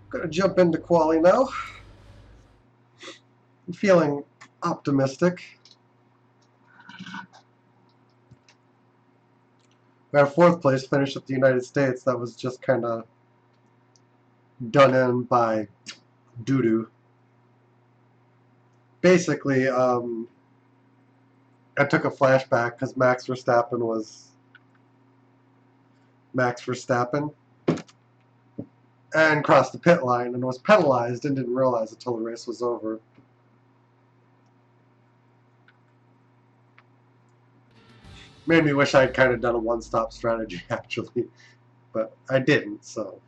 Gonna jump into quali now. I'm feeling optimistic. We had 4th place finish at the United States. That was just kind of done in by doo-doo. Basically, I took a flashback because Max Verstappen was Max Verstappen and crossed the pit line and was penalized and didn't realize until the race was over. Made me wish I'd kind of done a one-stop strategy, actually, but I didn't, so.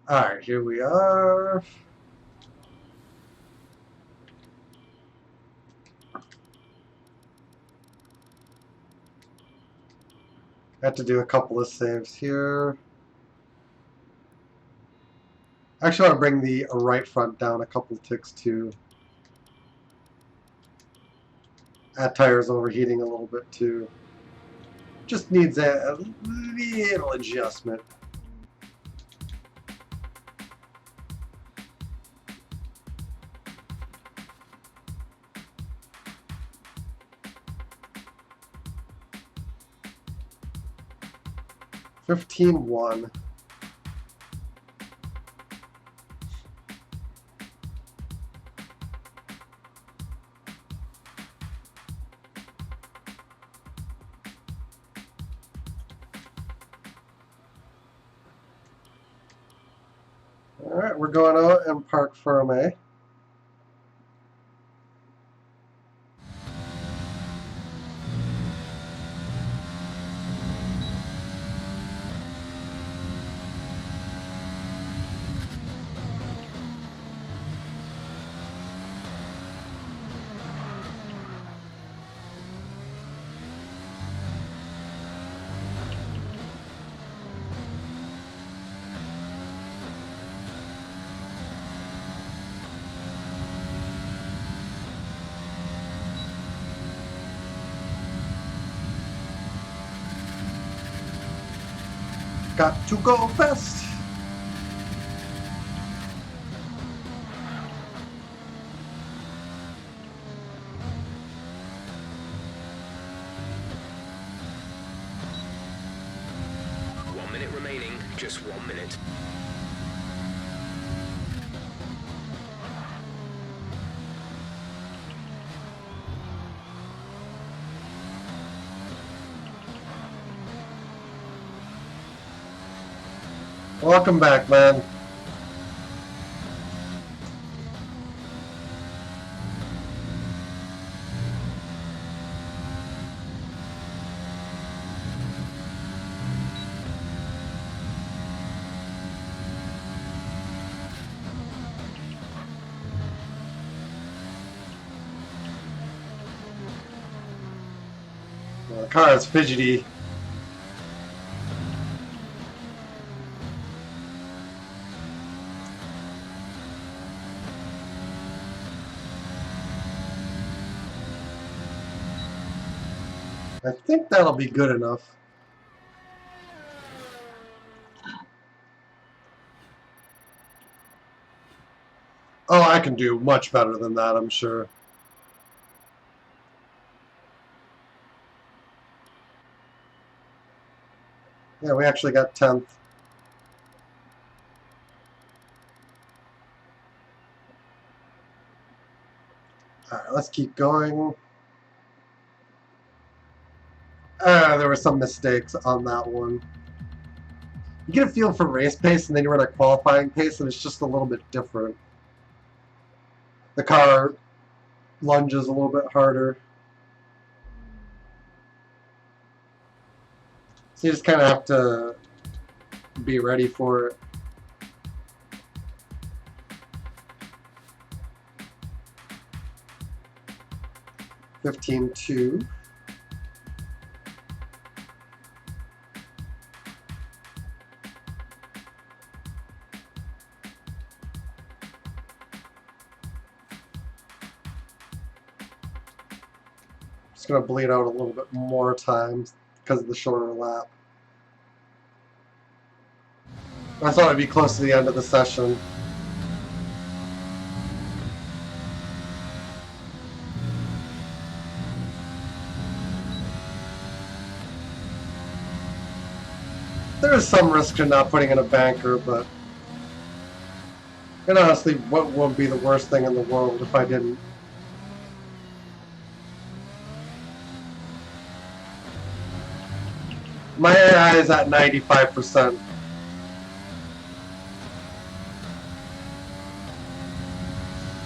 Alright, here we are. Had to do a couple of saves here. Actually, I want to bring the right front down a couple ticks too. That tire's overheating a little bit too. Just needs a little adjustment. $15-1. Alright, we're going out and park Ferme. Got to go fast. Remaining, just 1 minute. Welcome back, man. Well, the car is fidgety. I think that'll be good enough. Oh, I can do much better than that, I'm sure. Yeah, we actually got 10th. Alright, let's keep going. There were some mistakes on that one. You get a feel for race pace, and then you run a qualifying pace, and it's just a little bit different. The car lunges a little bit harder. So you just kind of have to be ready for it. $15-2. Just going to bleed out a little bit more time because of the shorter lap. I thought it'd be close to the end of the session. There is some risk in not putting in a banker, but and honestly, what wouldn't be the worst thing in the world if I didn't? My AI is at 95%.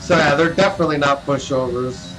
So yeah, they're definitely not pushovers.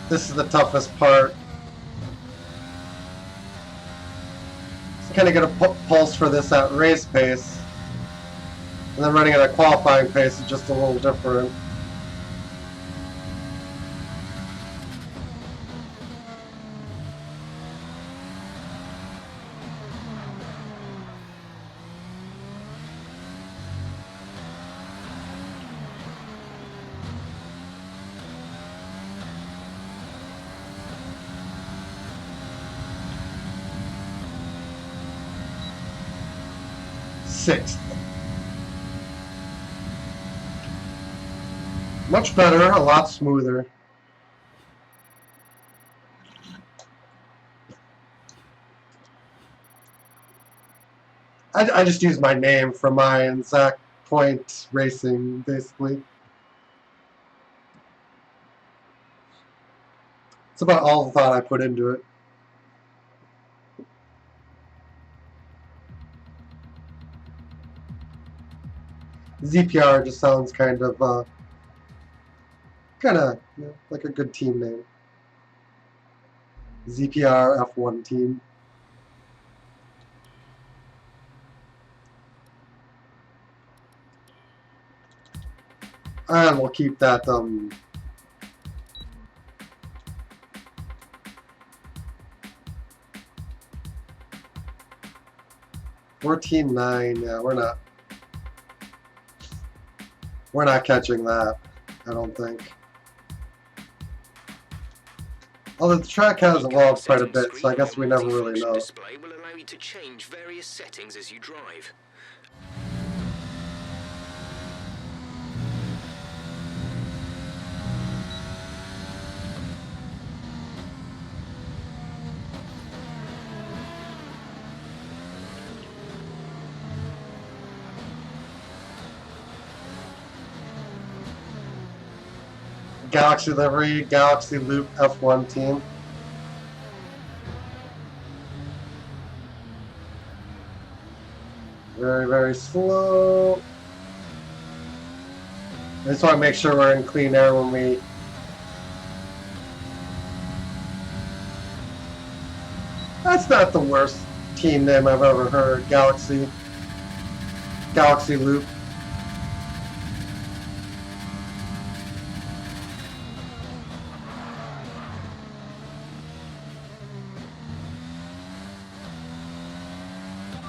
This is the toughest part. Just kind of get a pulse for this at race pace. And then running at a qualifying pace is just a little different. Sixth. Much better, a lot smoother. I just use my name for mine, Zach Point Racing, basically. It's about all the thought I put into it. ZPR just sounds kind of you know, like a good team name. ZPR F1 team. And we'll keep that 14.9. Yeah, we're not catching that, I don't think. Although the track has evolved quite a bit, so I guess we never really know. Display will allow you to change various settings as you drive. Galaxy livery, Galaxy Loop F1 team. Very, very slow. I just want to make sure we're in clean air when we... That's not the worst team name I've ever heard. Galaxy Loop.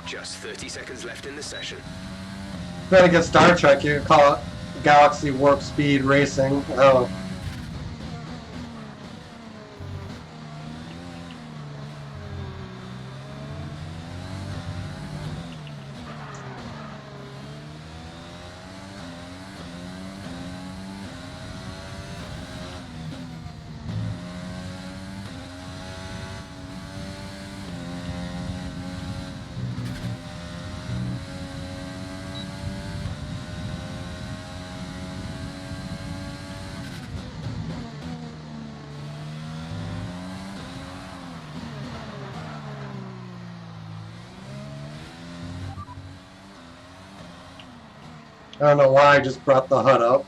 Just 30 seconds left in the session. Then against Star Trek, you could call it Galaxy Warp Speed Racing. Oh. I don't know why I just brought the HUD up.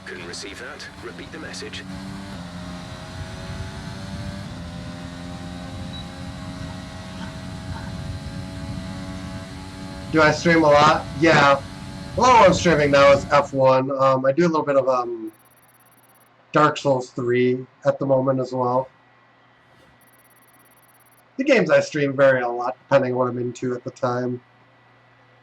Couldn't receive that. Repeat the message. Do I stream a lot? Yeah. Well, all I'm streaming now is F1. I do a little bit of Dark Souls 3 at the moment as well. The games I stream vary a lot depending on what I'm into at the time.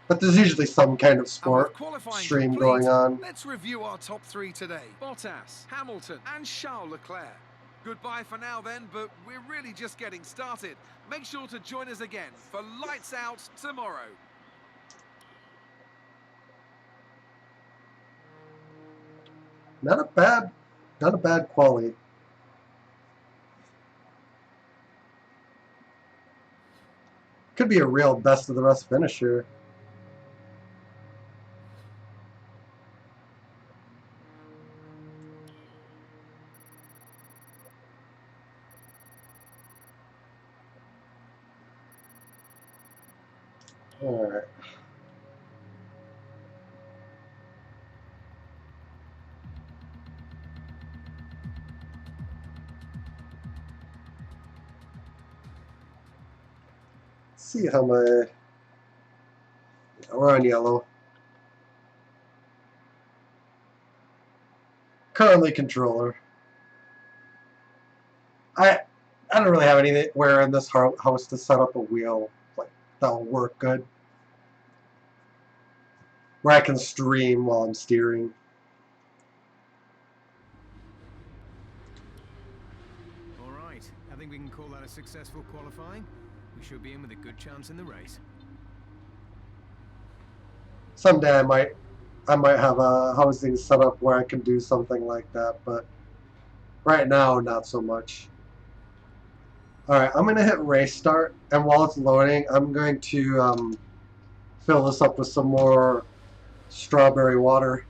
But there's usually some kind of sport stream going on. Let's review our top three today. Bottas, Hamilton, and Charles Leclerc. Goodbye for now then, but we're really just getting started. Make sure to join us again for Lights Out tomorrow. Not a bad quality. Could be a real best of the rest finisher. All right. See how my... We're on yellow. Currently controller. I don't really have anywhere in this house to set up a wheel like that'll work good, where I can stream while I'm steering. All right, I think we can call that a successful qualifying. We should be in with a good chance in the race. Someday I might have a housing set up where I can do something like that, but right now not so much. Alright, I'm going to hit race start, and while it's loading, I'm going to fill this up with some more strawberry water.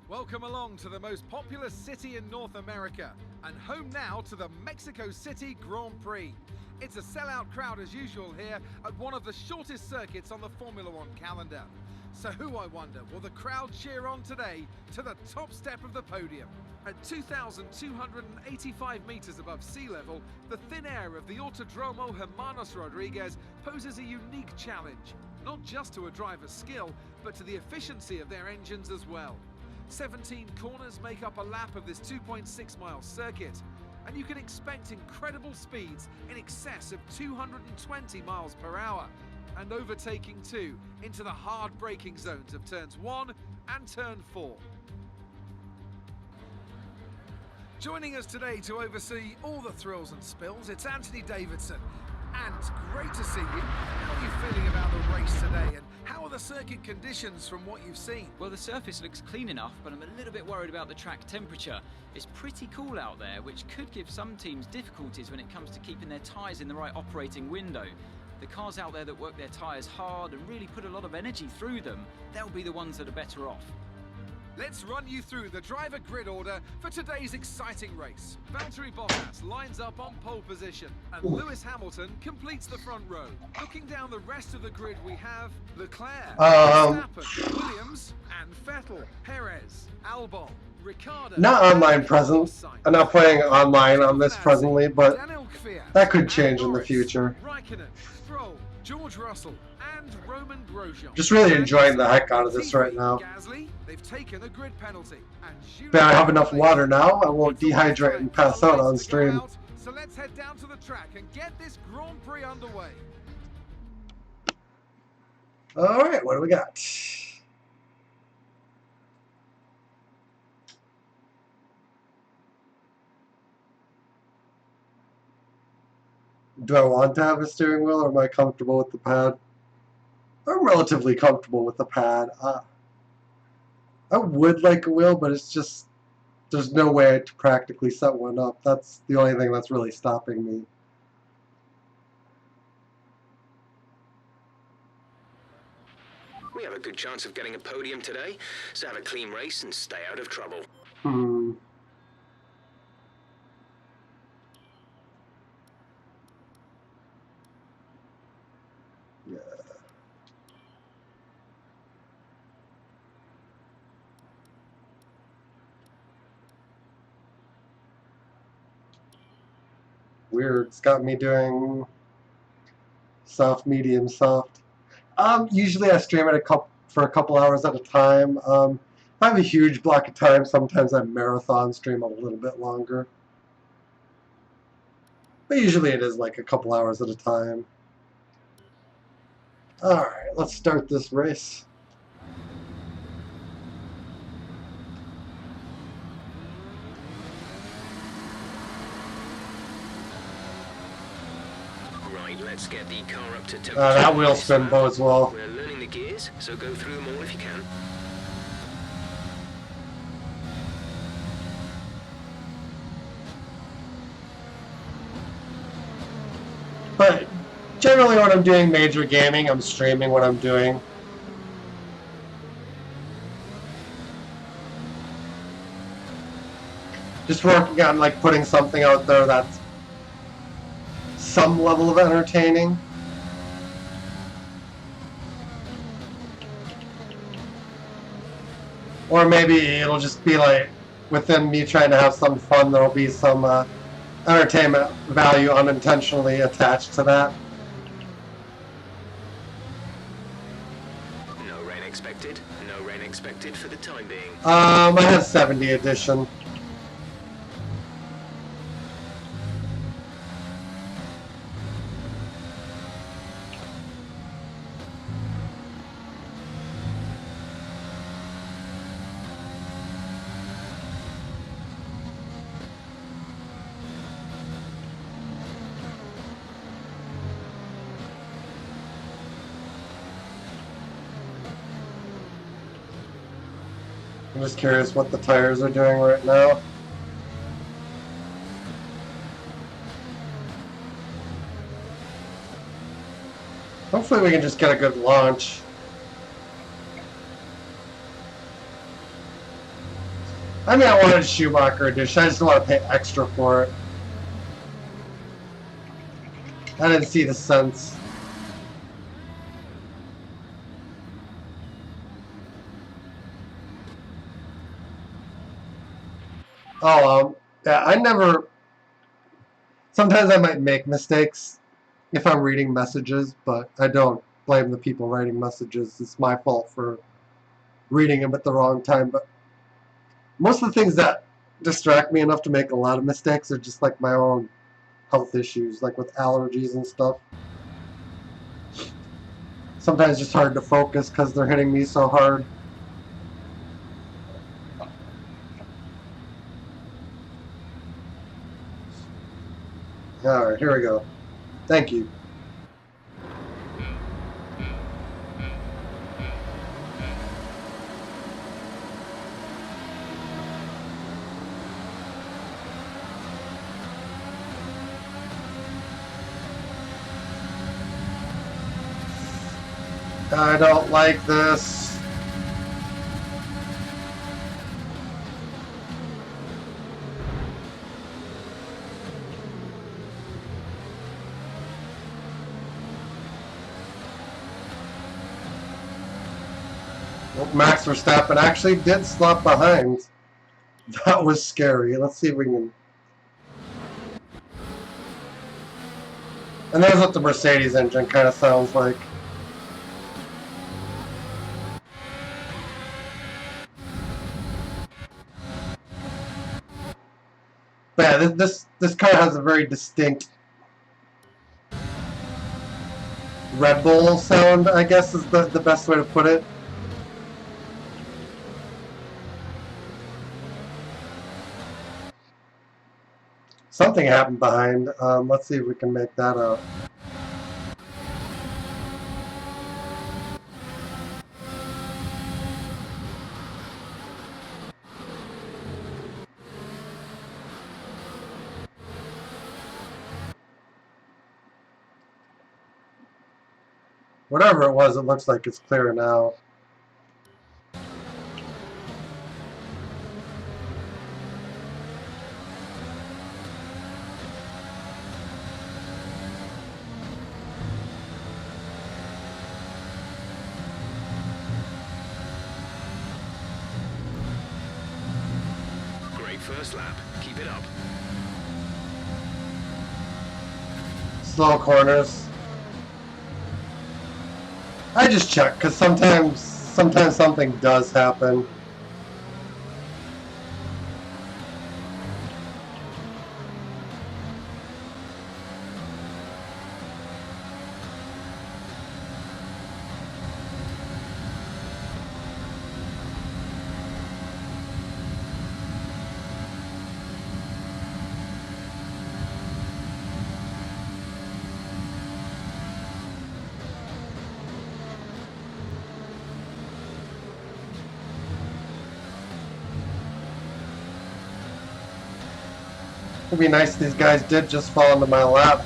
Welcome along to the most popular city in North America and home now to the Mexico City Grand Prix. It's a sellout crowd as usual here at one of the shortest circuits on the Formula One calendar. So who, I wonder, will the crowd cheer on today to the top step of the podium? At 2,285 meters above sea level, the thin air of the Autodromo Hermanos Rodriguez poses a unique challenge, not just to a driver's skill, but to the efficiency of their engines as well. 17 corners make up a lap of this 2.6-mile circuit, and you can expect incredible speeds in excess of 220 miles per hour, and overtaking too into the hard braking zones of turns 1 and turn 4. Joining us today to oversee all the thrills and spills, it's Anthony Davidson. And it's great to see you. How are you feeling about the race today, and how are the circuit conditions from what you've seen? Well, the surface looks clean enough, but I'm a little bit worried about the track temperature. It's pretty cool out there, which could give some teams difficulties when it comes to keeping their tyres in the right operating window. The cars out there that work their tyres hard and really put a lot of energy through them, they'll be the ones that are better off. Let's run you through the driver grid order for today's exciting race. Valtteri Bottas lines up on pole position, and Lewis Hamilton completes the front row. Looking down the rest of the grid, we have Leclerc, Verstappen, Williams, and Vettel, Perez, Albon, Ricciardo. Not online present. I'm not playing online on this presently, but that could change in the future. Raikkonen, Stroll, George Russell, and Roman Grosjean. Just really enjoying the heck out of this right now. They've taken a grid penalty. But I have enough water now. I won't dehydrate and pass out on stream. So let's head down to the track and get this Grand Prix underway. All right, what do we got? Do I want to have a steering wheel, or am I comfortable with the pad? I'm relatively comfortable with the pad. I would like a wheel, but it's just there's no way to practically set one up. That's the only thing that's really stopping me. We have a good chance of getting a podium today, so have a clean race and stay out of trouble. Yeah. Weird. It's got me doing soft, medium, soft. Usually I stream it for a couple hours at a time. If I have a huge block of time, sometimes I marathon stream a little bit longer. But usually it is like a couple hours at a time. Alright, let's start this race. Right, let's get the car up to temperature. That wheel spin bodes well. We're learning the gears, so go through them all if you can. But generally when I'm doing major gaming, I'm streaming what I'm doing. Just working on like putting something out there that's some level of entertaining. Or maybe it'll just be like within me trying to have some fun, there'll be some entertainment value unintentionally attached to that. No rain expected. No rain expected for the time being. I have 70 edition. I'm just curious what the tires are doing right now. Hopefully we can just get a good launch. I mean, I wanted Schumacher edition. I just don't want to pay extra for it. I didn't see the sense. Oh, yeah, I never... Sometimes I might make mistakes if I'm reading messages, but I don't blame the people writing messages. It's my fault for reading them at the wrong time. But most of the things that distract me enough to make a lot of mistakes are just like my own health issues, like with allergies and stuff. Sometimes it's just hard to focus because they're hitting me so hard. Alright, here we go. Thank you. I don't like this. Max Verstappen actually did slap behind. That was scary. Let's see if we can... And there's what the Mercedes engine kind of sounds like. But yeah, this car has a very distinct Red Bull sound, I guess is the best way to put it. Something happened behind. Let's see if we can make that out. Whatever it was, it looks like it's clear now. Great first lap. Keep it up. Slow corners. I just check because sometimes something does happen. It'd be nice if these guys did just fall into my lap.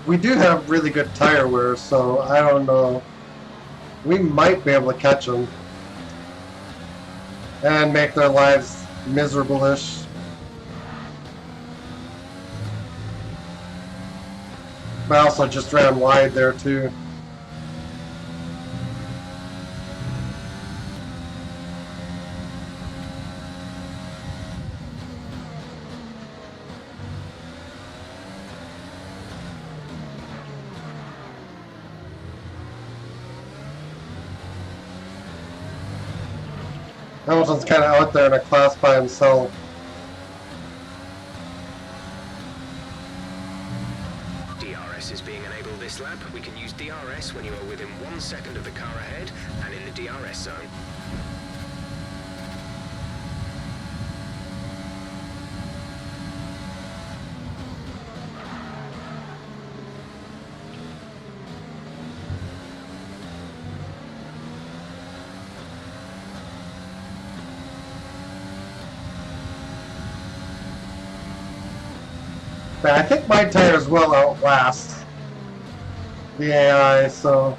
We do have really good tire wear, so I don't know. We might be able to catch them and make their lives miserable-ish. But I also just ran wide there too. Hamilton's kind of out there in a class by himself. DRS is being enabled this lap. We can use DRS when you are within 1 second of the car ahead and in the DRS zone. But I think my tires will outlast the AI, so...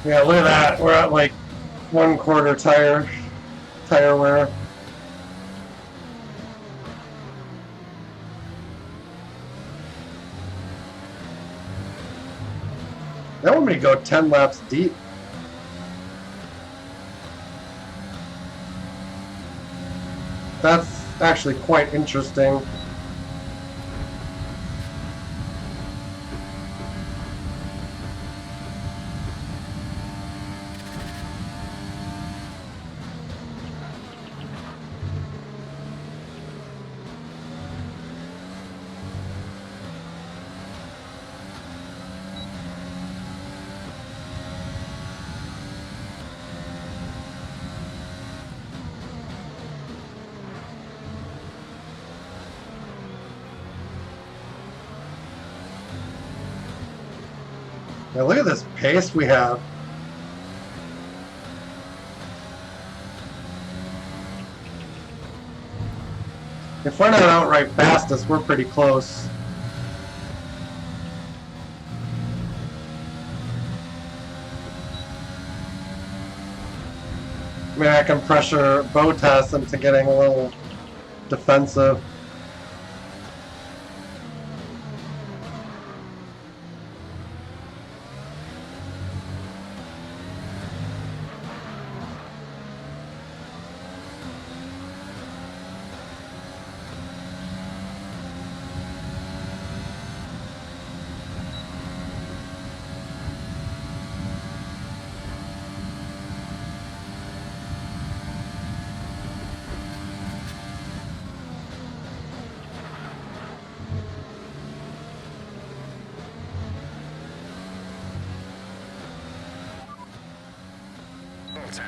Yeah, look at that. We're at like 1/4 tire wear. They want me to go 10 laps deep. That's actually quite interesting. Now look at this pace we have. If we're not outright fastest, we're pretty close. I mean, I can pressure Bottas into getting a little defensive.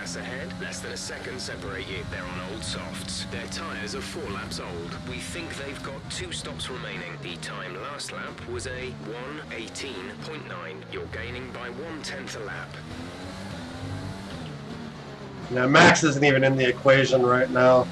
Bottas ahead. Less than a second separate you. They're on old softs. Their tyres are 4 laps old. We think they've got 2 stops remaining. The time last lap was a 1:18.9. You're gaining by 1/10 a lap. Now, Max isn't even in the equation right now.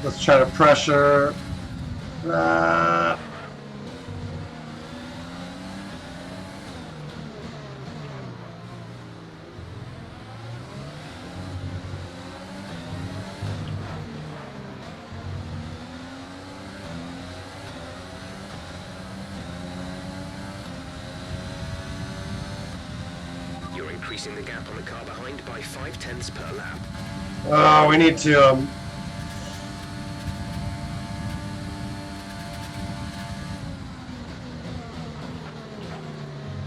Let's try to pressure. You're increasing the gap on the car behind by 0.5 per lap. Oh, we need to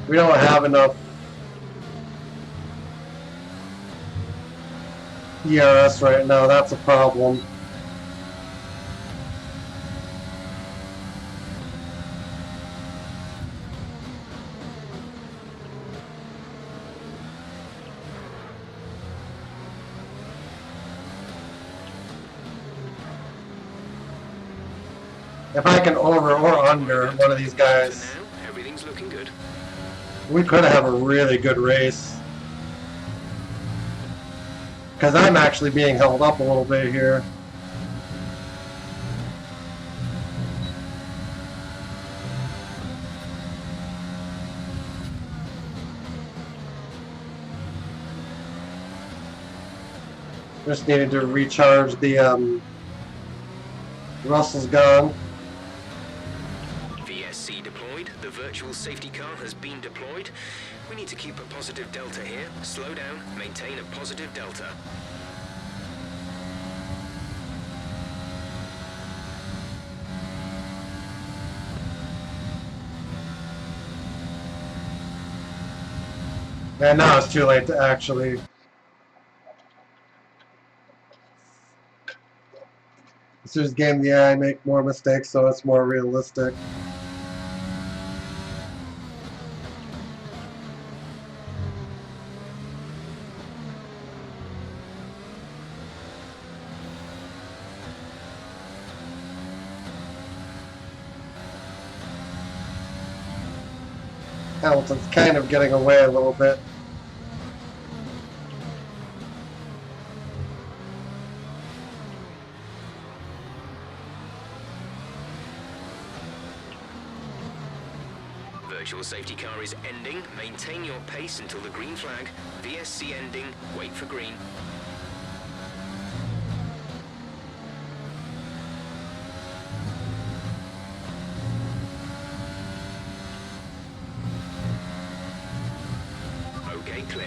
we don't have enough ERS right now. That's a problem. If I can over or under one of these guys, For now, everything's looking good. we could have a really good race. Because I'm actually being held up a little bit here. Just needed to recharge the Russell's gone. VSC deployed. The virtual safety car has been deployed. We need to keep a positive delta here. Slow down, maintain a positive delta. And now it's too late to actually. This is game, yeah, I make more mistakes, so it's more realistic. Hamilton's kind of getting away a little bit. Virtual safety car is ending. Maintain your pace until the green flag. VSC ending. Wait for green. Okay, clear.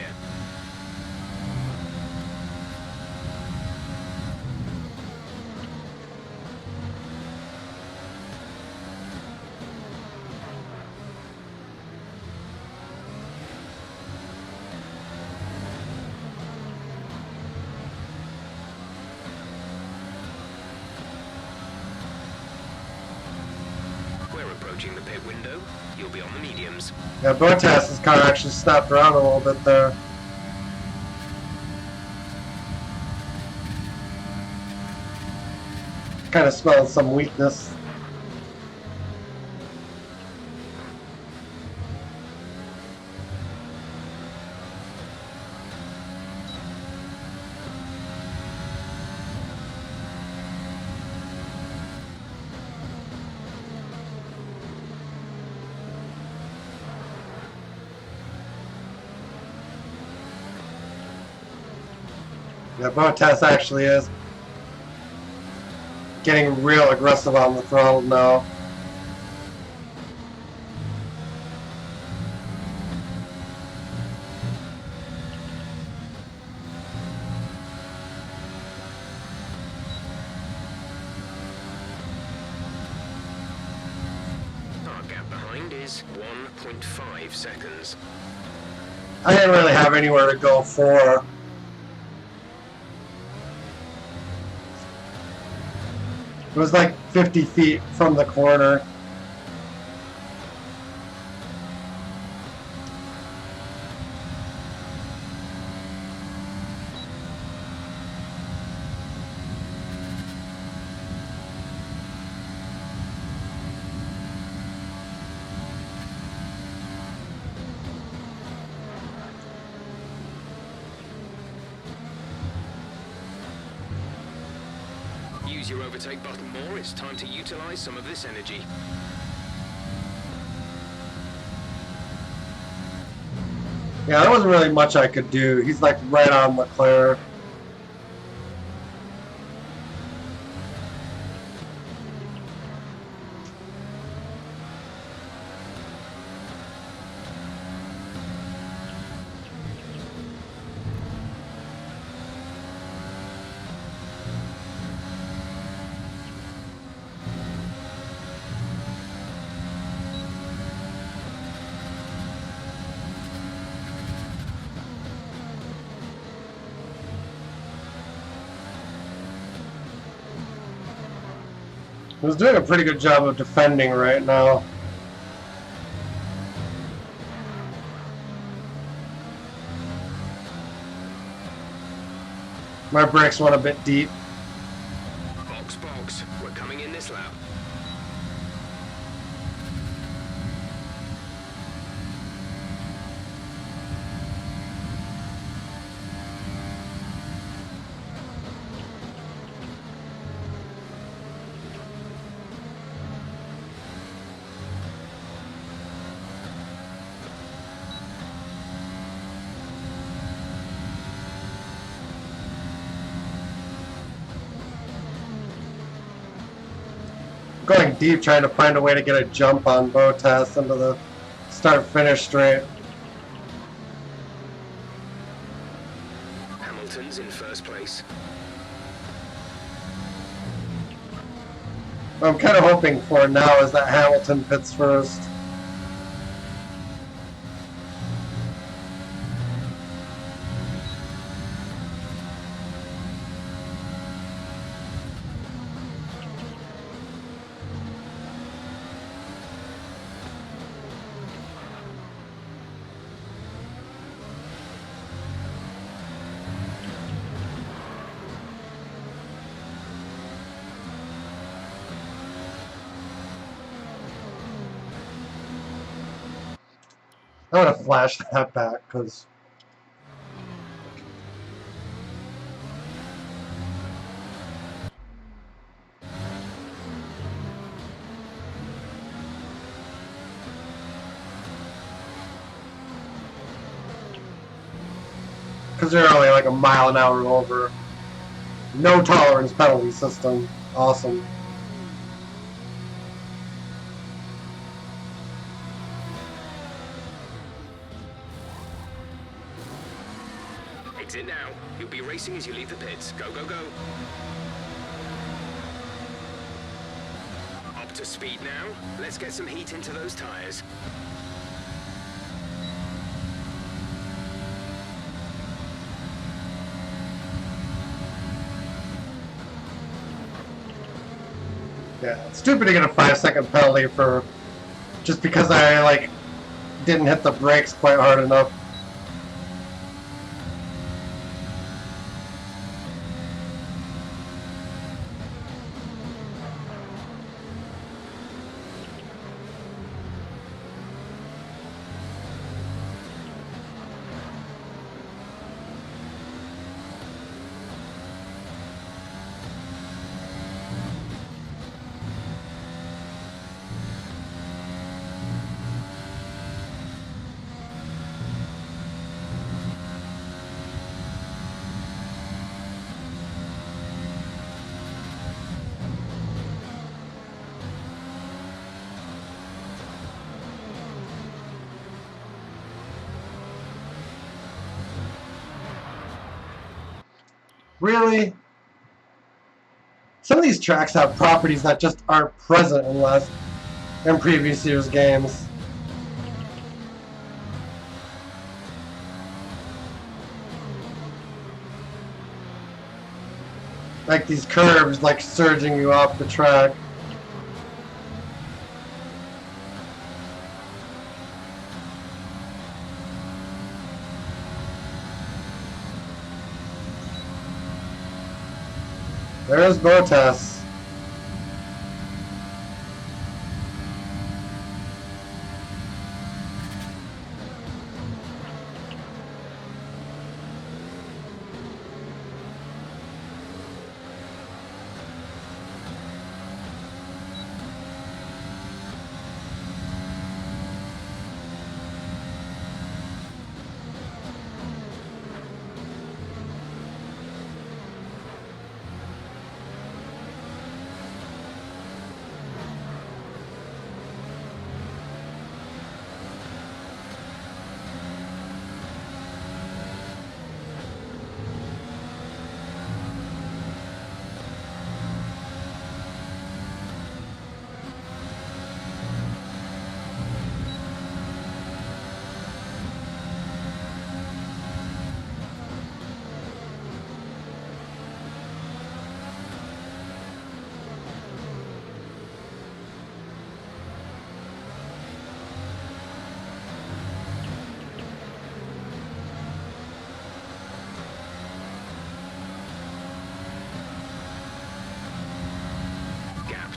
We're approaching the pit window. You'll be on the mediums. Yeah, Bottas's car actually stopped around a little bit there. Kind of smelled some weakness. Yeah, Bottas actually is getting real aggressive on the throttle now. Our gap behind is 1.5 seconds. I didn't really have anywhere to go for. It was like 50 feet from the corner. Use your overtake button more. It's time to utilize some of this energy. Yeah, there wasn't really much I could do. He's like right on Leclerc. He was doing a pretty good job of defending right now. My brakes went a bit deep. Box, box. We're coming in this lap. Going deep, trying to find a way to get a jump on Bottas into the start-finish straight. Hamilton's in first place. What I'm kind of hoping for now is that Hamilton pits first. I would have flashed that back because they're only like a mile an hour over. No tolerance penalty system. Awesome. Exit now. You'll be racing as you leave the pits. Go, go, go. Up to speed now. Let's get some heat into those tires. Yeah, it's stupid to get a 5-second penalty for just because I like didn't hit the brakes quite hard enough. Really? Some of these tracks have properties that just aren't present in previous year's games. like these curves like surging you off the track. There's Bottas.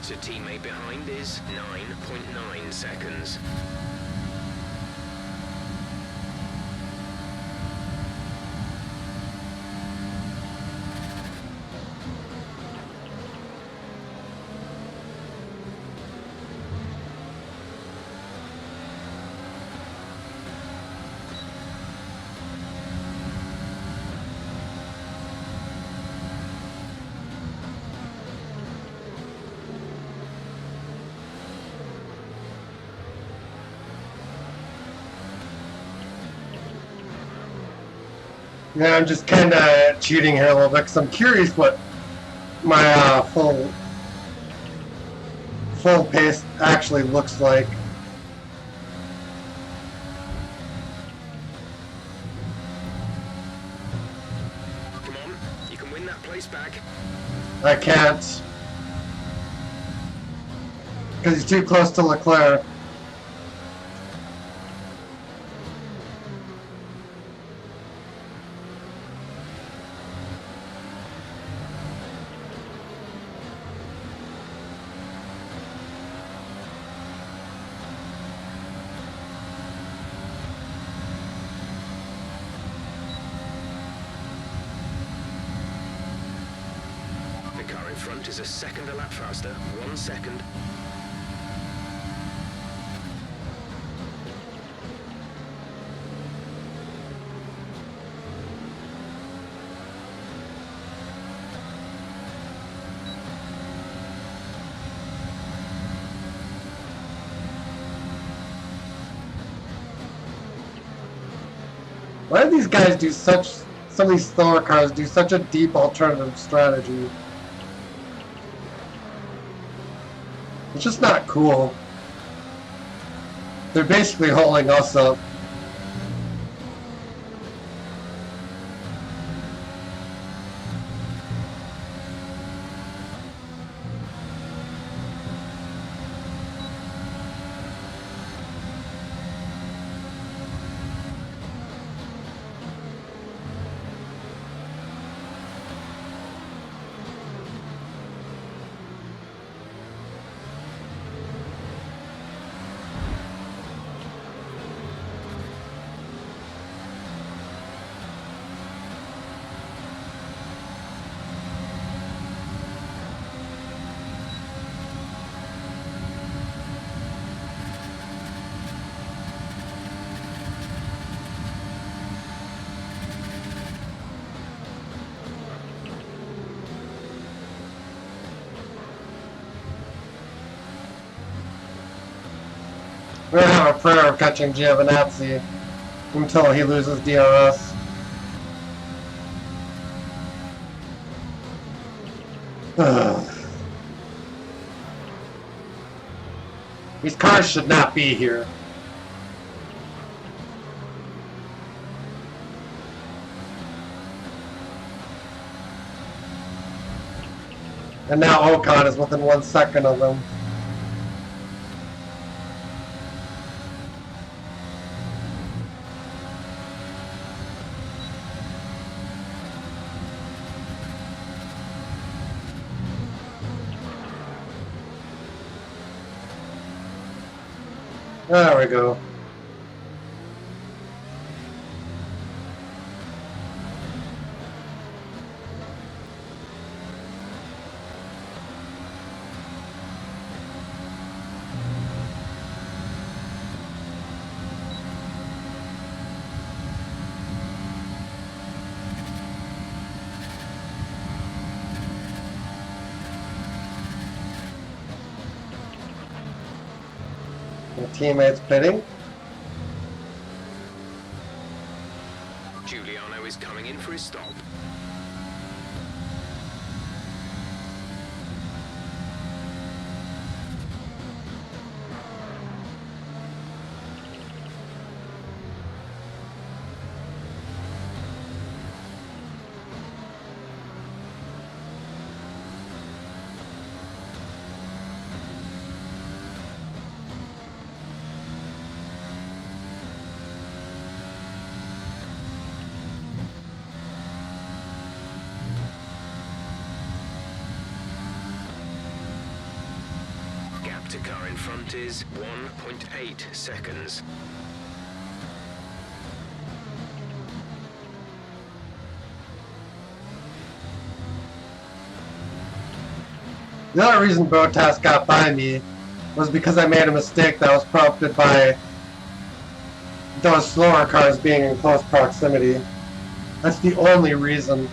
To teammate behind is 9.9 seconds. Yeah, I'm just kind of cheating here a little bit because I'm curious what my full pace actually looks like. Come on, you can win that place back. I can't because he's too close to Leclerc. Front is a second a lap faster, 1 second. Why do these guys do some of these slower cars do such a deep alternative strategy? It's just not cool. They're basically holding us up. We're gonna have a prayer of catching Giovinazzi until he loses DRS. These cars should not be here. And now Ocon is within 1 second of them. There we go. My teammates pitting. Giuliano is coming in for his stop. Gap to car in front is 1.8 seconds. The only reason Bottas got by me was because I made a mistake that was prompted by those slower cars being in close proximity. That's the only reason.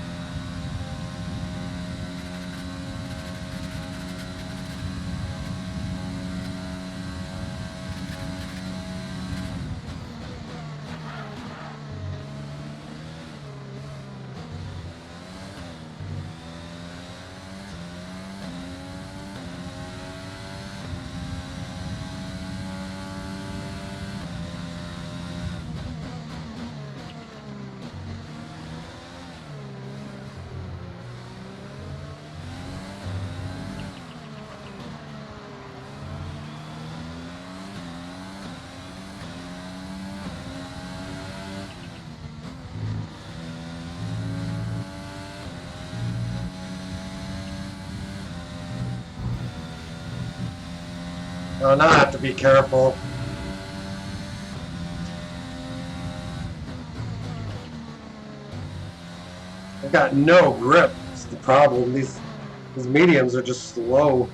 Oh, now I have to be careful. I've got no grip. That's the problem. These mediums are just slow.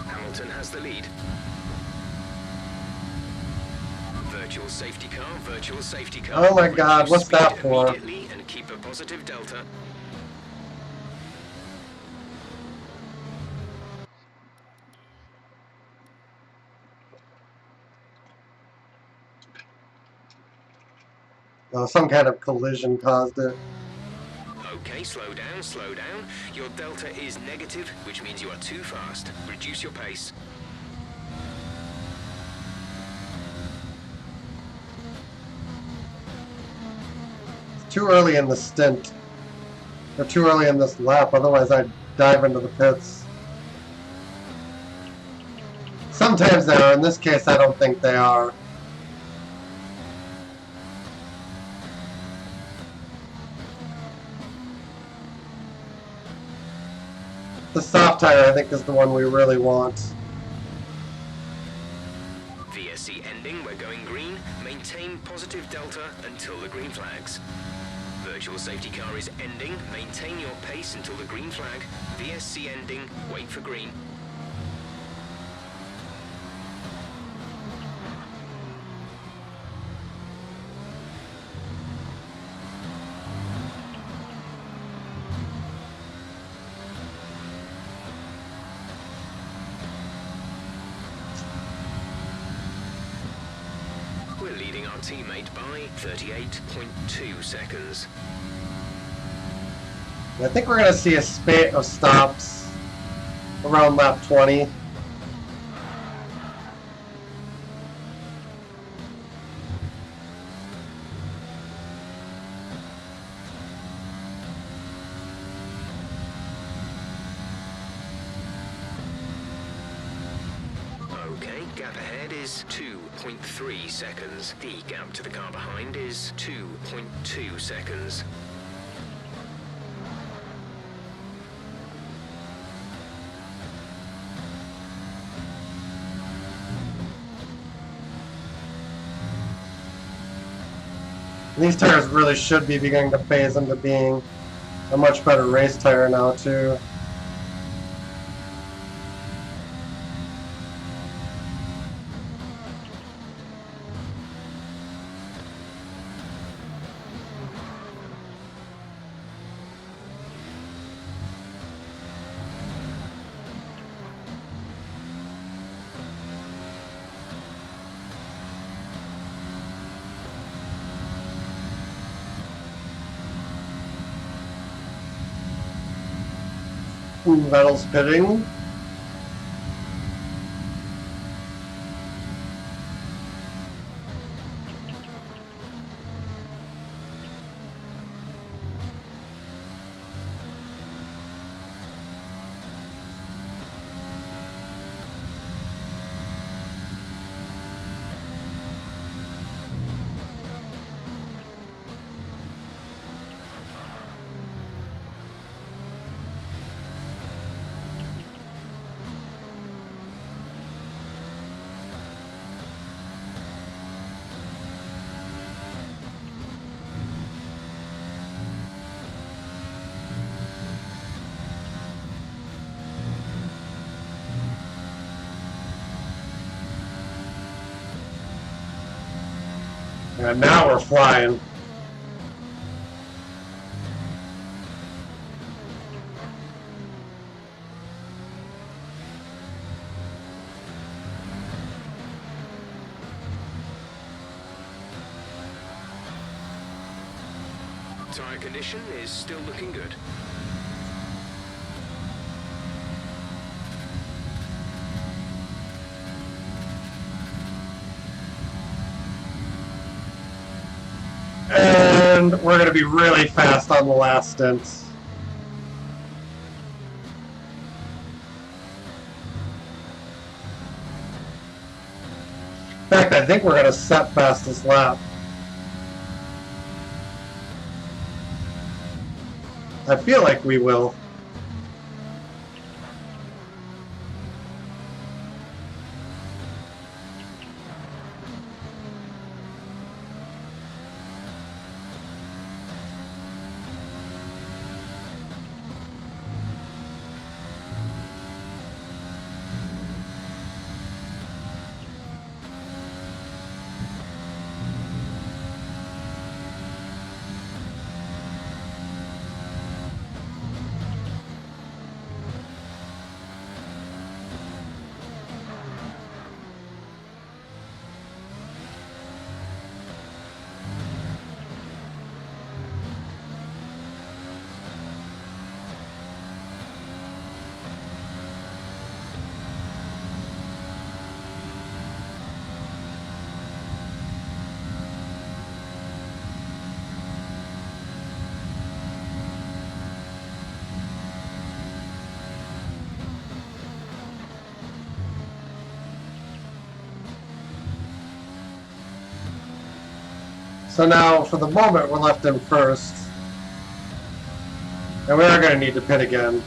Hamilton has the lead. Virtual safety car, virtual safety car. Oh my God, Reduce what's that speed for? immediately and keep a positive delta. Some kind of collision caused it. Okay, slow down, slow down. Your delta is negative, which means you are too fast. Reduce your pace. It's too early in the stint. Or too early in this lap, otherwise I'd dive into the pits. Sometimes they are. In this case, I don't think they are. The soft tire, I think, is the one we really want. VSC ending, we're going green. Maintain positive delta until the green flags. Virtual safety car is ending. Maintain your pace until the green flag. VSC ending, wait for green. We're leading our teammate by 38.2 seconds. I think we're going to see a spate of stops around lap 20. Okay, gap ahead is 2.3 seconds. The gap to the car behind is 2.2 seconds. These tires really should be beginning to phase into being a much better race tire now too. Vettel's pitting. And now we're flying. Tire condition is still looking good. And we're going to be really fast on the last stints. In fact, I think we're going to set fastest lap. I feel like we will. So now, for the moment, we're left in first. And we are going to need to pit again.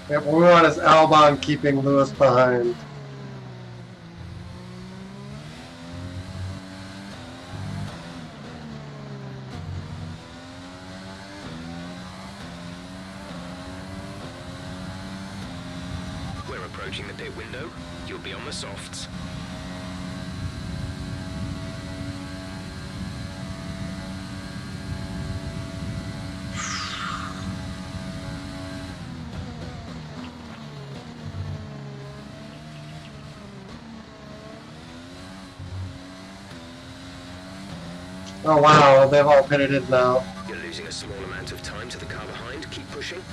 Yep, what we want is Albon keeping Lewis behind. Approaching the pit window, you'll be on the softs. Oh wow, they've all pitted in now. You're losing a small amount of time to the car behind. Keep pushing.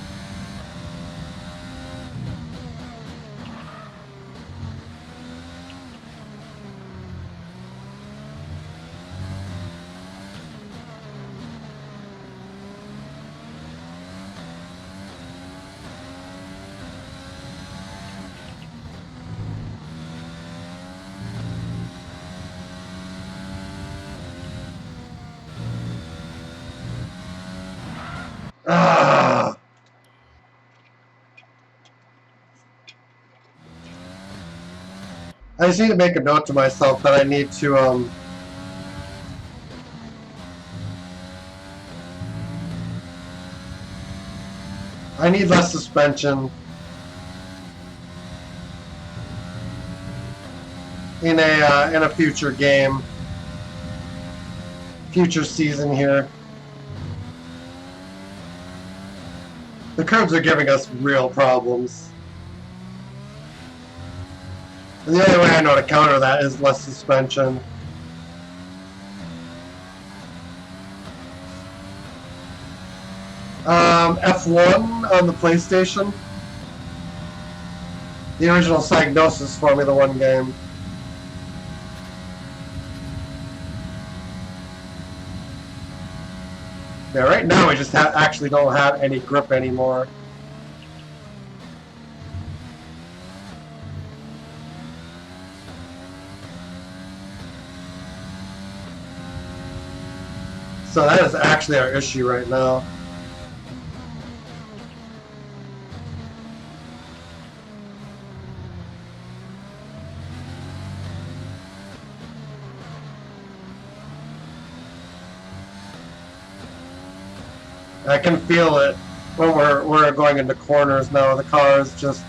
Ah. I just need to make a note to myself that I need to I need less suspension in a future game, future season here. The curbs are giving us real problems. And the only way I know to counter that is less suspension. F1 on the PlayStation. The original Psygnosis Formula 1 game. Yeah, right now we just actually don't have any grip anymore. So that is actually our issue right now. I can feel it when we're going into corners now. The car is just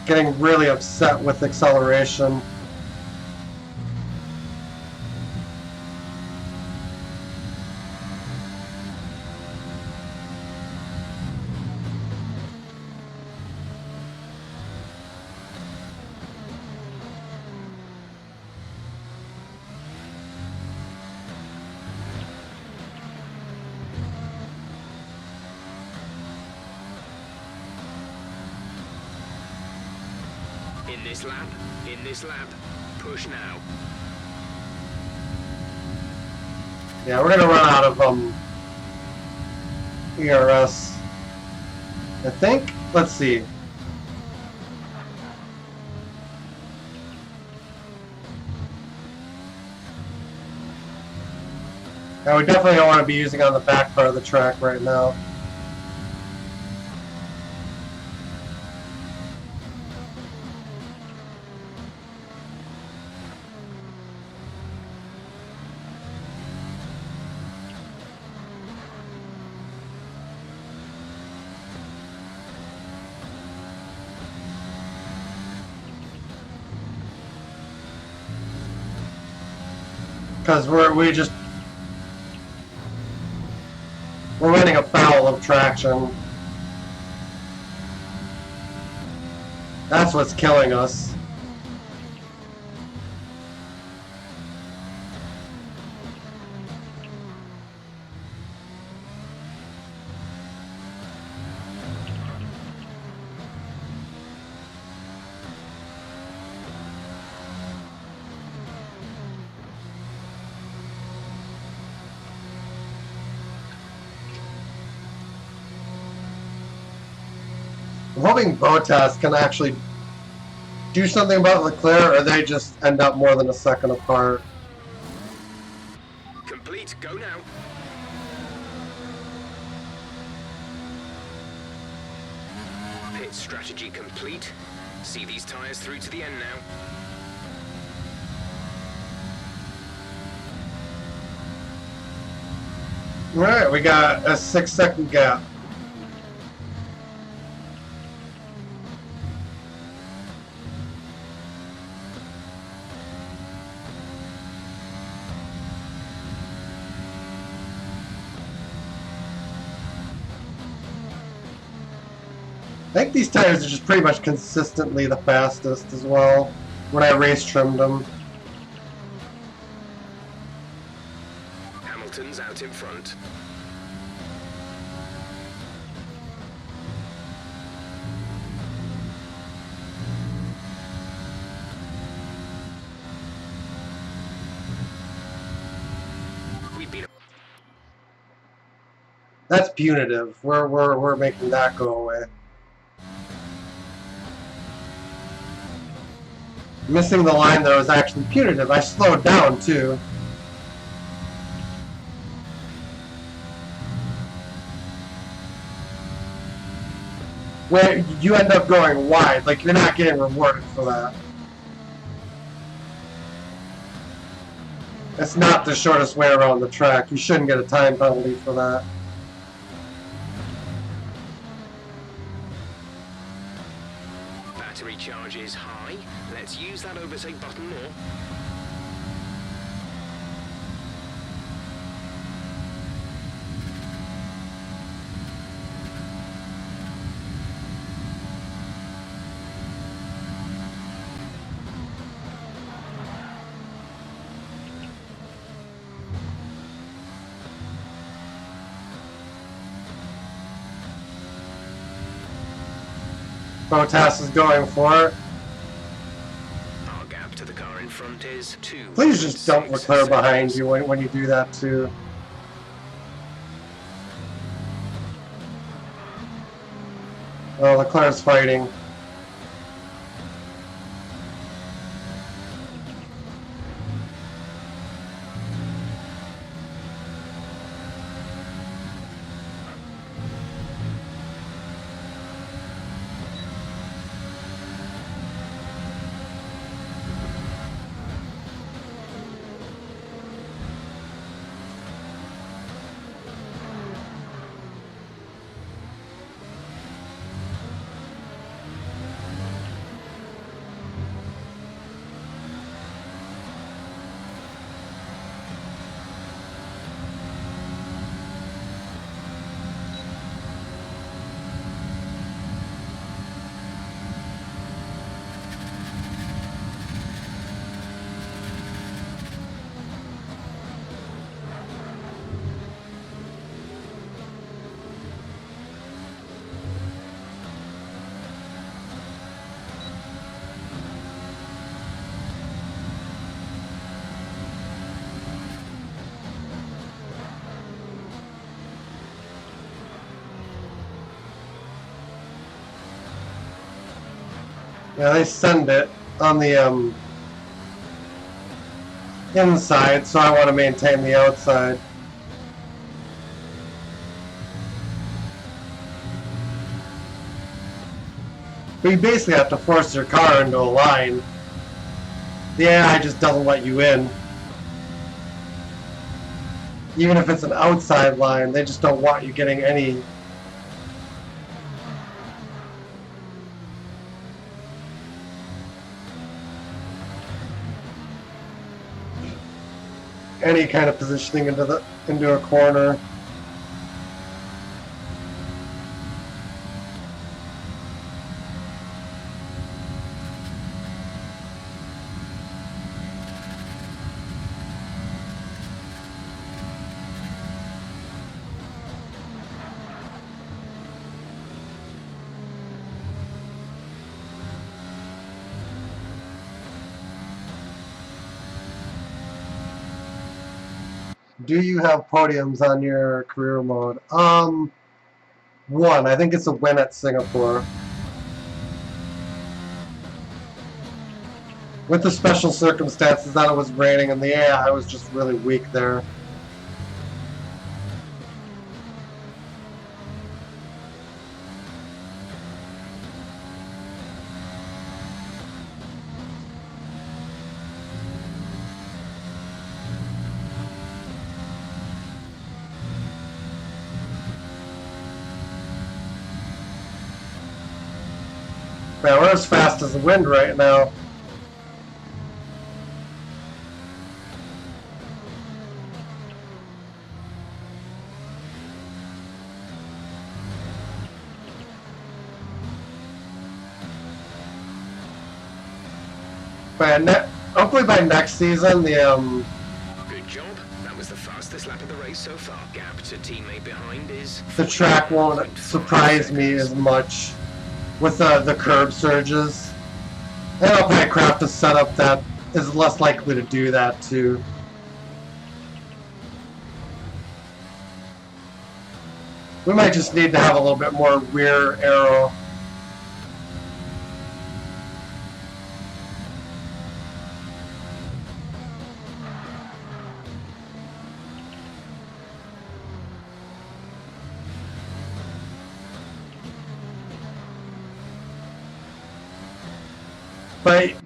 getting really upset with acceleration. In this lap, push now. Yeah, we're gonna run out of ERS. I think. Let's see. Now we definitely don't want to be using on the back part of the track right now. Because we're running afoul of traction. That's what's killing us. I'm hoping Bottas can actually do something about Leclerc, or they just end up more than a second apart. Complete, go now. Pit strategy complete. See these tyres through to the end now. Alright, we got a 6-second gap. think these tires are just pretty much consistently the fastest as well when I race trimmed them. Hamilton's out in front. We've been... That's punitive. We're making that go away. Missing the line there was actually punitive. I slowed down too. Where you end up going wide, like you're not getting rewarded for that. It's not the shortest way around the track. You shouldn't get a time penalty for that. Battery charge is high. Let's use that overtake button more. Bottas is going for it. Our gap to the car in front is 2. Please just don't Leclerc behind you when you do that too. Oh, Leclerc's fighting. Yeah, they send it on the inside, so I want to maintain the outside. But you basically have to force your car into a line. The AI just doesn't let you in. Even if it's an outside line, they just don't want you getting any kind of positioning into a corner. Do you have podiums on your career mode? One. I think it's a win at Singapore. With the special circumstances that it was raining and the AI was just really weak there. Man, we're as fast as the wind right now. But hopefully by next season, Good job. That was the fastest lap of the race so far. Gap to teammate behind is the track won't 49.5 surprise me seconds. as much with the curb surges. And I'll probably craft a setup that is less likely to do that too. We might just need to have a little bit more rear aero.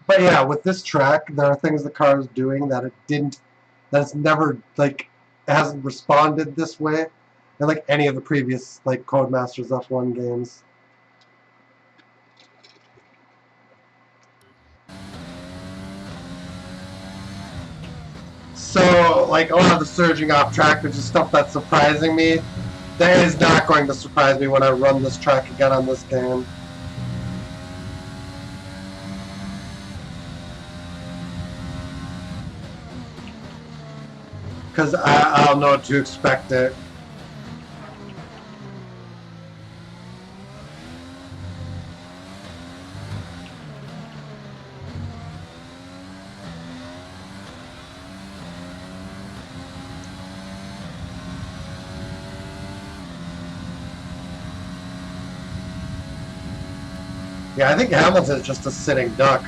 But yeah, with this track, there are things the car is doing that it's never, like, it hasn't responded this way in like any of the previous like Codemasters F1 games. So like a lot of the surging off track, which is stuff that's surprising me, that is not going to surprise me when I run this track again on this game. Because I'll know what to expect it. Yeah, I think Hamilton is just a sitting duck.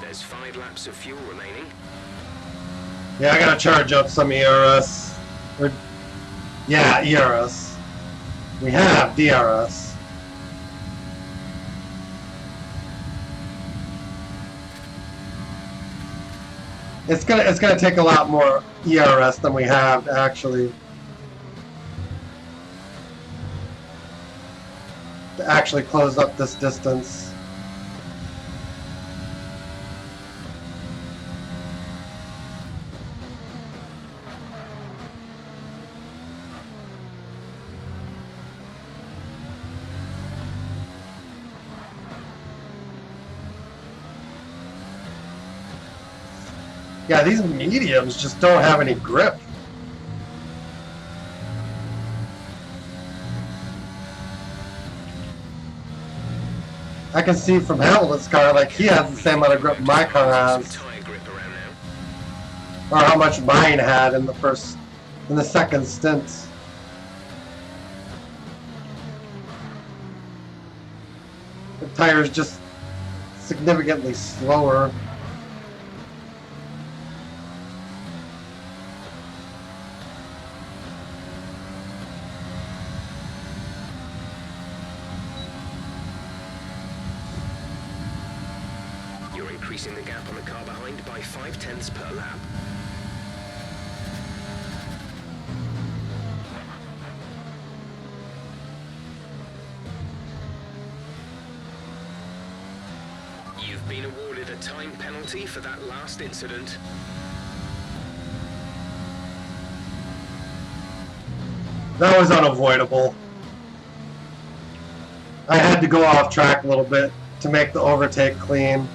There's 5 laps of fuel remaining. Yeah, I gotta charge up some ERS. Yeah, ERS. We have DRS. It's gonna take a lot more ERS than we have to actually close up this distance. Yeah, these mediums just don't have any grip. I can see from Hamilton's car, like, he has the same amount of grip my car has. Some tire grip around now. Or how much mine had in the second stint. The tire's just significantly slower. You're increasing the gap on the car behind by 0.5 per lap. You've been awarded a time penalty for that last incident. That was unavoidable. I had to go off track a little bit to make the overtake clean.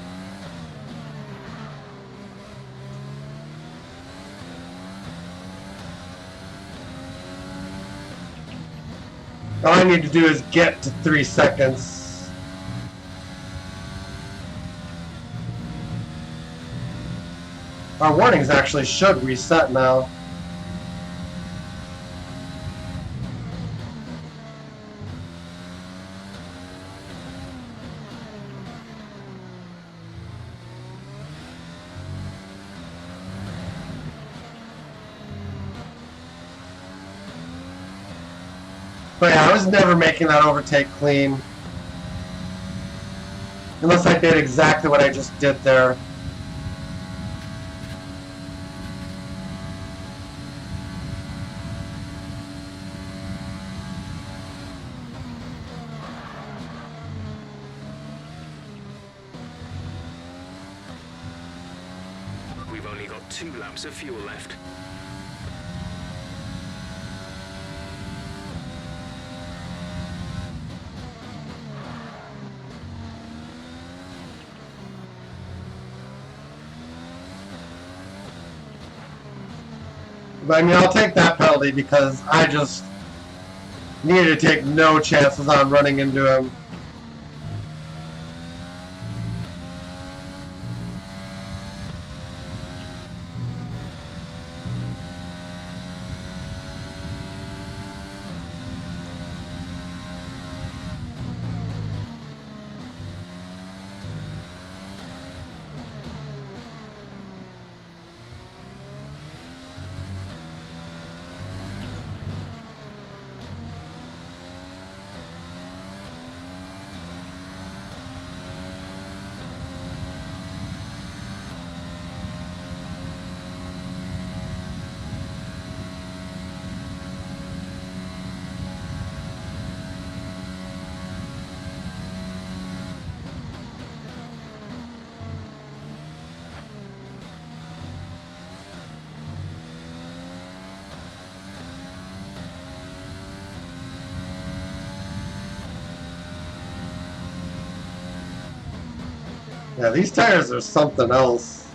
All I need to do is get to 3 seconds. Our warnings actually should reset now. But yeah, I was never making that overtake clean. Unless I did exactly what I just did there. We've only got 2 laps of fuel left. But I mean, I'll take that penalty because I just needed to take no chances on running into him. Yeah, these tires are something else.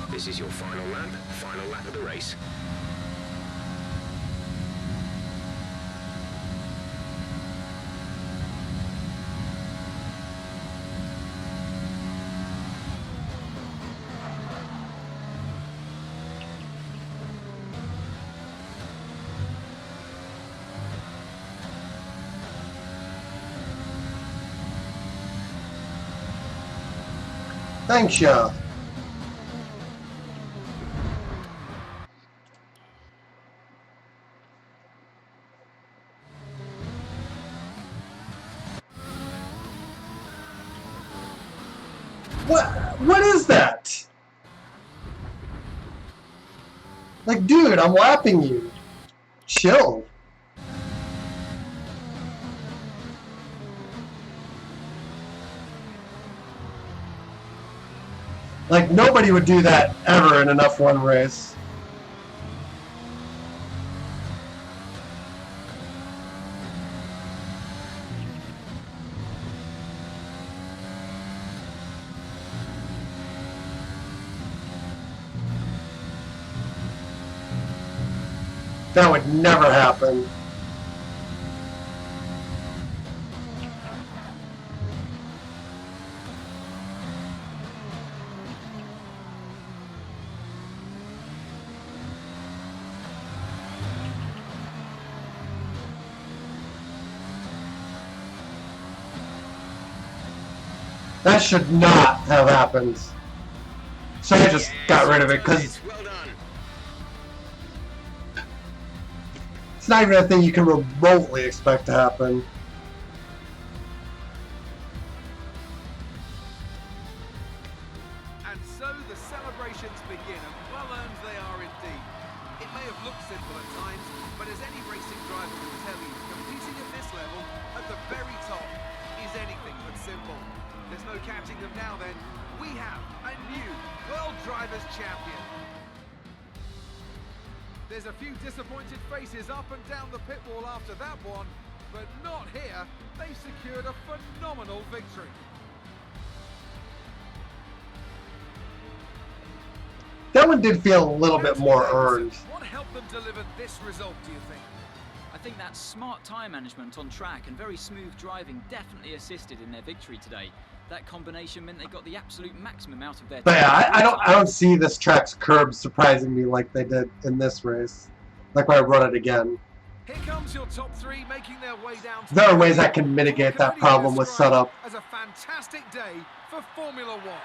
This is your final lap of the race. Thanks, ya. What is that? Like, dude, I'm lapping you. Chill. Like, nobody would do that ever in an F1 race. That would never happen. That should not have happened. So I just got rid of it because Well done. It's not even a thing you can remotely expect to happen. And so the celebrations begin, and well earned they are indeed. It may have looked simple at times, but as any racing driver will tell you, competing at this level, at the very top, is anything but simple. There's no catching them now then. We have a new World Drivers' Champion. There's a few disappointed faces up and down the pit wall after that one, but not here. They've secured a phenomenal victory. That one did feel a little bit more earned. What helped them deliver this result, do you think? I think that smart tyre management on track and very smooth driving definitely assisted in their victory today. That combination meant they got the absolute maximum out of their But yeah, I don't see this track's curbs surprising me like they did in this race. Like when I run it again. Here comes your top three making their way down to There are ways I can mitigate that problem with setup. as a fantastic day for Formula One.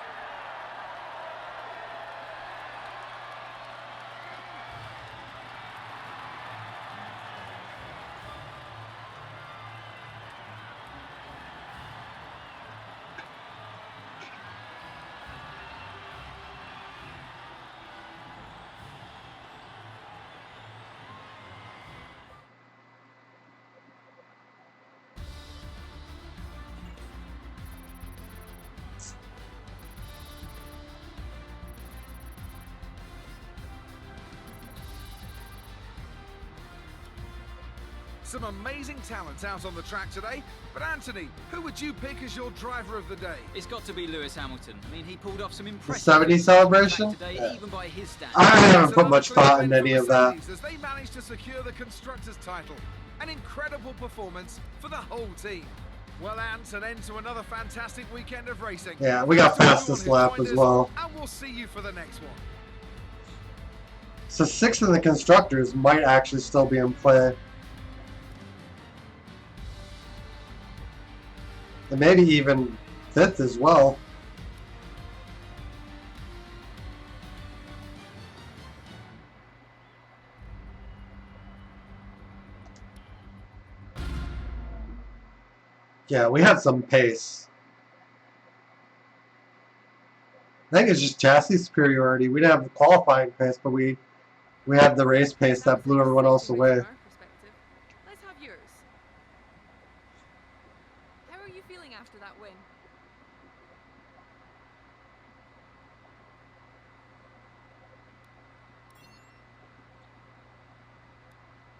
Some amazing talents out on the track today, but Anthony, who would you pick as your driver of the day? It's got to be Lewis Hamilton. I mean, he pulled off some The impressive 70 celebration? today, Yeah. even by his standards. I haven't It's put much another thought clear in win any for of that. Mercedes as they managed to secure the Constructors' title. An incredible performance for the whole team. Well, Ant, an end to another fantastic weekend of racing. Yeah, we got Thanks to fastest everyone who lap joined as us, well. And we'll see you for the next one. So 6th in the Constructors might actually still be in play. And maybe even 5th as well. Yeah, we had some pace. I think it's just chassis superiority. We didn't have the qualifying pace, but we had the race pace that blew everyone else away. Let's have yours. How are you feeling after that win?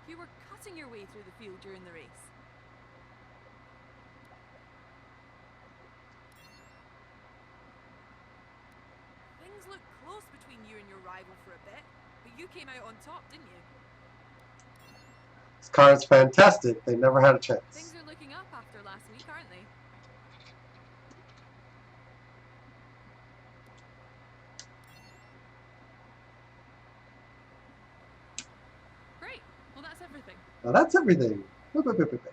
You were cutting your way through the field during the race. Things looked close between you and your rival for a bit, but you came out on top, didn't you? This car is fantastic. They never had a chance. Things are looking up after last week, aren't they? Great. Well, that's everything. Now that's everything. Boop, boop, boop, boop, boop.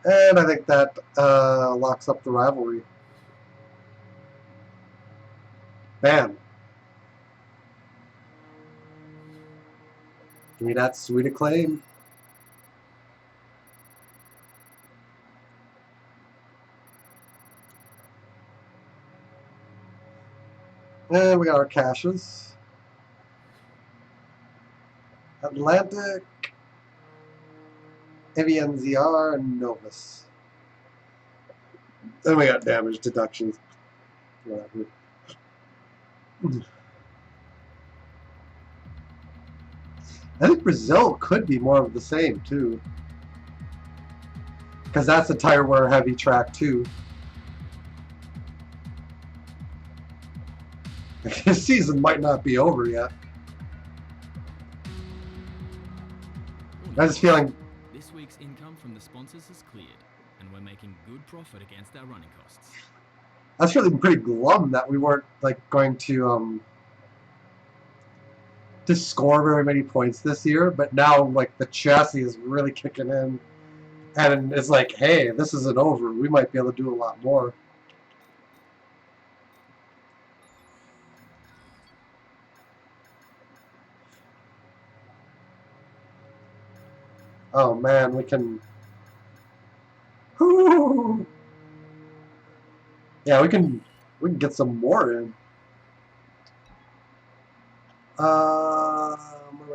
And I think that locks up the rivalry. Bam. Give me that sweet acclaim. And we got our caches. Atlantic, Evian ZR, and Novus. Then we got damage deductions. Whatever. I think Brazil could be more of the same too. Because that's a tire wear heavy track too. This season might not be over yet. I was feeling. This week's income from the sponsors is cleared, and we're making good profit against our running costs. I was feeling pretty glum that we weren't like going to score very many points this year, but now like the chassis is really kicking in. And it's like, hey, this isn't over. We might be able to do a lot more. Oh man, we can. Whoo! Yeah, we can get some more in. We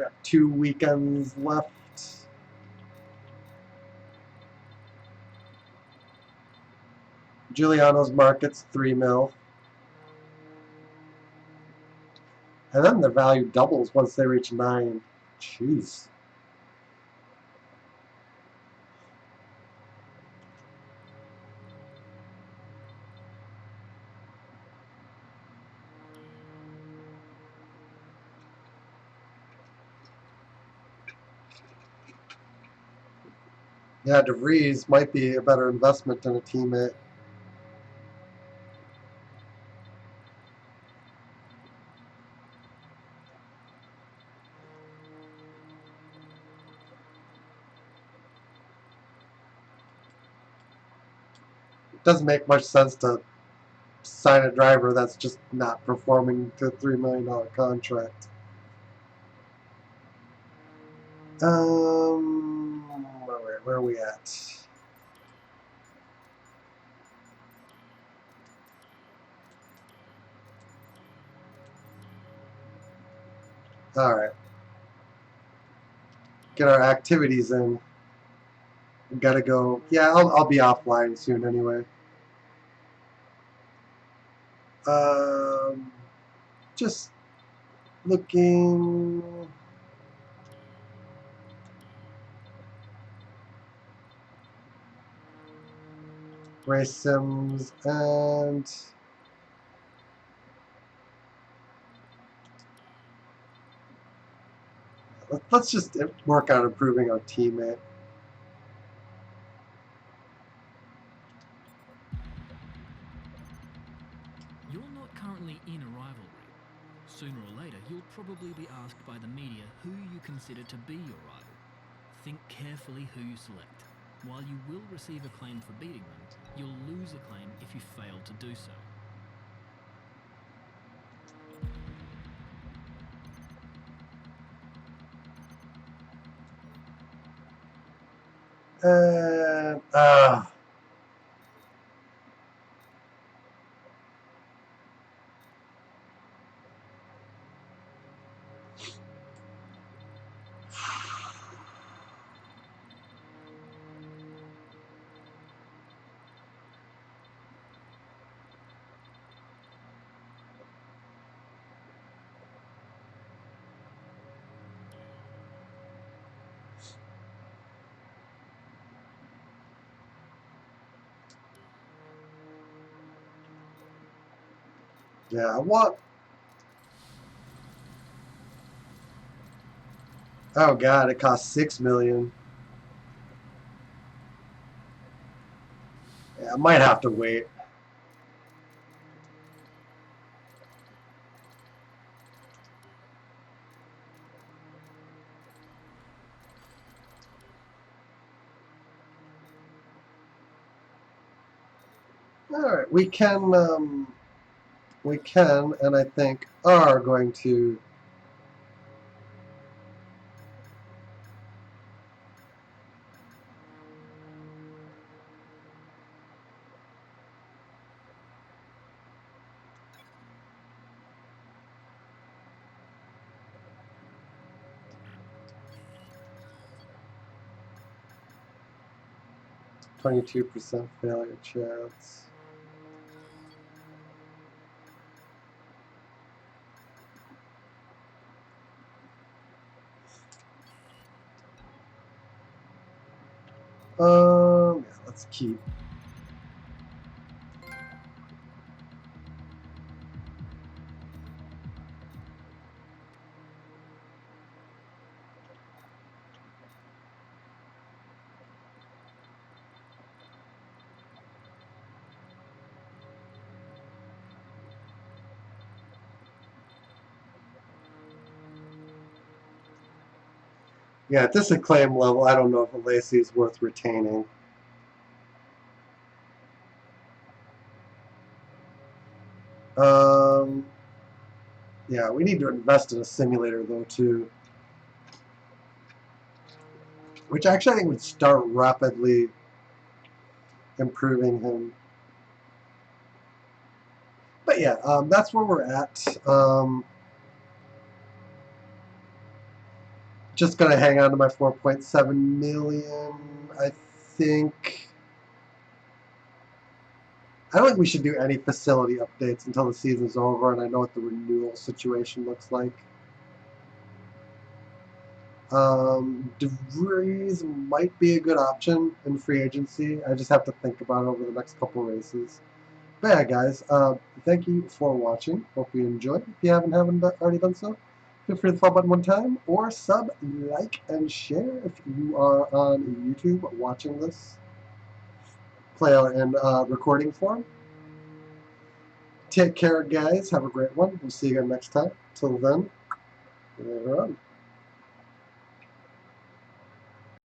got 2 weekends left. Giuliano's market's 3 mil. And then their value doubles once they reach 9. Jeez. Yeah, DeVries might be a better investment than a teammate. It doesn't make much sense to sign a driver that's just not performing to a $3 million contract. Where are we at? All right. Get our activities in. We gotta go. Yeah, I'll be offline soon anyway. Just looking. Race sims and let's just work on improving our teammate. You're not currently in a rivalry. Sooner or later, you'll probably be asked by the media who you consider to be your rival. Think carefully who you select. While you will receive a claim for beating them, you'll lose a claim if you fail to do so. And yeah, what? Oh god, it costs $6 million. Yeah, I might have to wait. All right, we can, and I think are going to. %22 failure chance. Yeah, let's keep. Yeah, at this acclaim level, I don't know if a Lacey is worth retaining. Yeah, we need to invest in a simulator though too. Which actually I think would start rapidly improving him. But yeah, that's where we're at. Just going to hang on to my 4.7 million, I think. I don't think we should do any facility updates until the season's over and I know what the renewal situation looks like. DeVries might be a good option in free agency. I just have to think about it over the next couple races. But yeah, guys, thank you for watching. Hope you enjoyed. If you haven't already done so, feel free to the follow button one time, or sub, like, and share if you are on YouTube watching this player in recording form. Take care, guys. Have a great one. We'll see you again next time. Till then, later on.